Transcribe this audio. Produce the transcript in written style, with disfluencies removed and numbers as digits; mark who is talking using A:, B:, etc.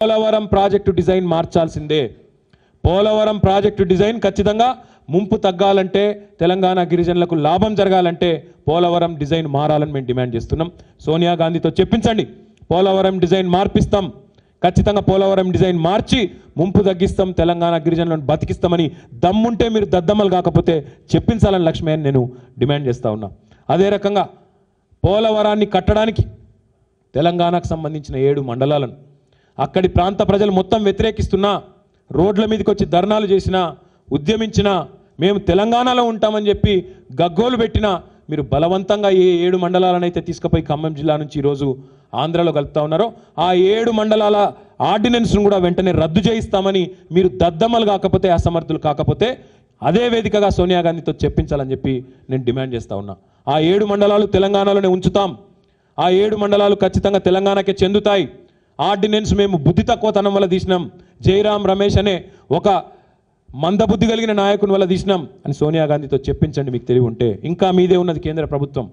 A: Polavaram project design మార్చాల్సిందే. Polavaram project design ఖచ్చితంగా ముంపు తగ్గాలంటే, తెలంగాణ గిరిజనులకు లాభం జరగాలంటే పోలవరం డిజైన్ మారాలని మేము డిమాండ్ చేస్తున్నాం. సోనియా గాంధీతో చెప్పించండి, పోలవరం డిజైన్ మార్పిస్తాం, ఖచ్చితంగా పోలవరం డిజైన్ మార్చి ముంపు తగ్గిస్తాం, తెలంగాణ గిరిజనులను బతికిస్తామని దమ్ముంటే మీరు దద్దమ్మలు కాకపోతే చెప్పించాలని లక్ష్మి అని నేను డిమాండ్ చేస్తూ ఉన్నా. అదే రకంగా పోలవరాన్ని కట్టడానికి తెలంగాణకు సంబంధించిన 7 మండలాలను అక్కడి ప్రాంత ప్రజలు మొత్తం వ్యతిరేకిస్తున్నా, రోడ్ల మీదకి వచ్చి ధర్నాలు చేసినా, ఉద్యమించినా, మేము తెలంగాణలో ఉంటామని చెప్పి గగ్గోలు పెట్టినా, మీరు బలవంతంగా ఏ 7 మండలాలనైతే తీసుకుపోయి ఖమ్మం జిల్లా నుంచి ఈరోజు ఆంధ్రాలో కలుపుతా ఉన్నారో ఆ 7 మండలాల ఆర్డినెన్స్ను కూడా వెంటనే రద్దు చేయిస్తామని మీరు దద్దమ్మలు కాకపోతే, అసమర్థులు కాకపోతే అదే వేదికగా సోనియా గాంధీతో చెప్పించాలని చెప్పి నేను డిమాండ్ చేస్తూ ఉన్నా. ఆ 7 మండలాలు తెలంగాణలోనే ఉంచుతాం, ఆ 7 మండలాలు ఖచ్చితంగా తెలంగాణకే చెందుతాయి. ఆర్డినెన్స్ మేము బుద్ధి తక్కువతనం వల్ల తీసినాం, జయరాం రమేష్ అనే ఒక మందబుద్ధి కలిగిన నాయకుని వల్ల తీసినాం అని సోనియా గాంధీతో చెప్పించండి మీకు తెలివి ఉంటే. ఇంకా మీదే ఉన్నది కేంద్ర ప్రభుత్వం.